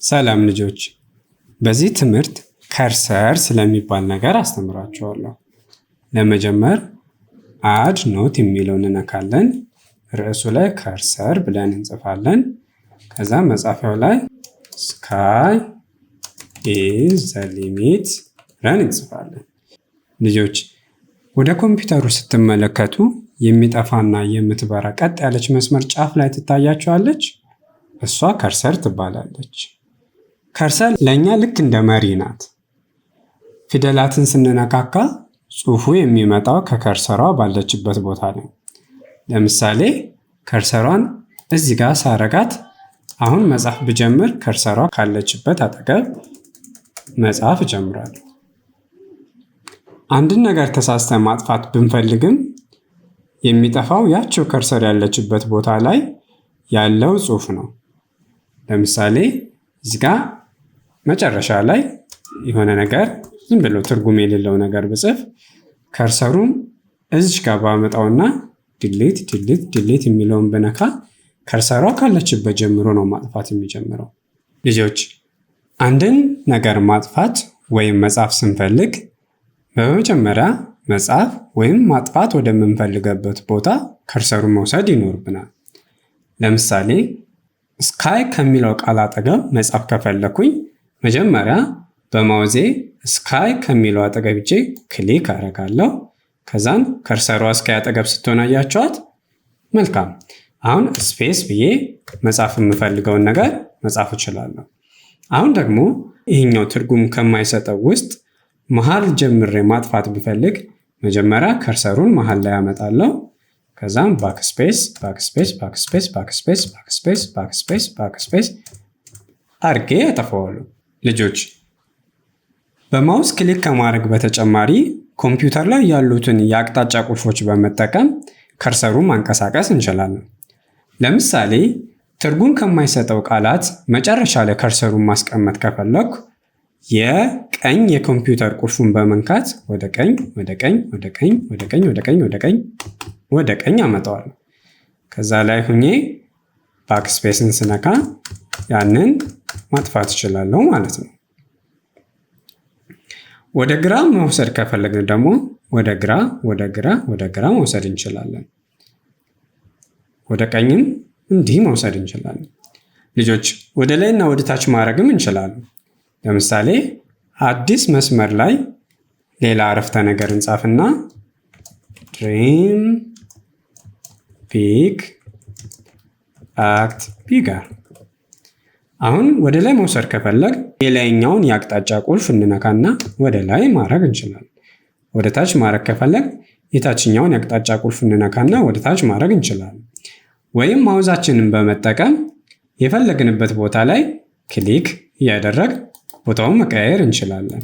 ሰላም ልጆች፣ በዚህ ትምህርት ከርሰር ስለሚባል ነገር አስተምራችኋለሁ። ለመጀመር አድ ኖት የሚለውን እንነካለን። ርዕሱ ላይ ከርሰር ብለን እንጽፋለን። ከዛ መጻፊያው ላይ ስካይ ኢዝ ዘ ሊሚት ብለን እንጽፋለን። ልጆች ወደ ኮምፒውተሩ ስትመለከቱ የሚጠፋና የምትበራ ቀጥ ያለች መስመር ጫፍ ላይ ትታያችኋለች። እሷ ከርሰር ትባላለች። ከርሰር ለእኛ ልክ እንደ መሪ ናት። ፊደላትን ስንነካካ ጽሑፉ የሚመጣው ከከርሰሯ ባለችበት ቦታ ነው። ለምሳሌ ከርሰሯን እዚህ ጋር ሳረጋት አሁን መጻፍ ብጀምር ከርሰሯ ካለችበት አጠገብ መጻፍ እጀምራለሁ። አንድን ነገር ተሳስተን ማጥፋት ብንፈልግም የሚጠፋው ያቸው ከርሰር ያለችበት ቦታ ላይ ያለው ጽሑፍ ነው። ለምሳሌ እዚህ ጋር መጨረሻ ላይ የሆነ ነገር ዝም ብሎ ትርጉም የሌለው ነገር ብጽፍ ከርሰሩን እዚች ጋር ባመጣውና ድሌት የሚለውን ብነካ ከርሰሯ ካለችበት ጀምሮ ነው ማጥፋት የሚጀምረው። ልጆች አንድን ነገር ማጥፋት ወይም መጻፍ ስንፈልግ በመጀመሪያ መጻፍ ወይም ማጥፋት ወደምንፈልገበት ቦታ ከርሰሩን መውሰድ ይኖርብናል። ለምሳሌ ስካይ ከሚለው ቃል አጠገብ መጻፍ ከፈለኩኝ መጀመሪያ በማውዜ ስካይ ከሚለው አጠገብ ሄጄ ክሊክ አደርጋለሁ። ከዛም ከርሰሯ ስካይ አጠገብ ስትሆን አያችኋት? መልካም። አሁን ስፔስ ብዬ መጻፍ የምፈልገውን ነገር መጻፍ እችላለሁ። አሁን ደግሞ ይህኛው ትርጉም ከማይሰጠው ውስጥ መሃል ጀምሬ ማጥፋት ብፈልግ መጀመሪያ ከርሰሩን መሃል ላይ አመጣለሁ። ከዛም ባክስፔስ አድርጌ አጠፋዋለሁ። ልጆች በማውስ ክሊክ ከማድረግ በተጨማሪ ኮምፒውተር ላይ ያሉትን የአቅጣጫ ቁልፎች በመጠቀም ከርሰሩን ማንቀሳቀስ እንችላለን። ለምሳሌ ትርጉም ከማይሰጠው ቃላት መጨረሻ ላይ ከርሰሩን ማስቀመጥ ከፈለኩ የቀኝ የኮምፒውተር ቁልፉን በመንካት ወደ ቀኝ አመጣዋለሁ። ከዛ ላይ ሁኜ ባክስፔስን ስነካ ያንን ማጥፋት እችላለሁ ማለት ነው። ወደ ግራ መውሰድ ከፈለግን ደግሞ ወደ ግራ መውሰድ እንችላለን። ወደ ቀኝም እንዲህ መውሰድ እንችላለን። ልጆች ወደ ላይና ወደ ታች ማድረግም እንችላለን። ለምሳሌ አዲስ መስመር ላይ ሌላ አረፍተ ነገር እንጻፍና ድሪም ቢግ አክት ቢገር። አሁን ወደ ላይ መውሰድ ከፈለግ የላይኛውን የአቅጣጫ ቁልፍ እንነካና ወደ ላይ ማድረግ እንችላለን። ወደ ታች ማድረግ ከፈለግ የታችኛውን የአቅጣጫ ቁልፍ እንነካና ወደ ታች ማድረግ እንችላለን። ወይም ማውዛችንን በመጠቀም የፈለግንበት ቦታ ላይ ክሊክ እያደረግ ቦታውን መቀያየር እንችላለን።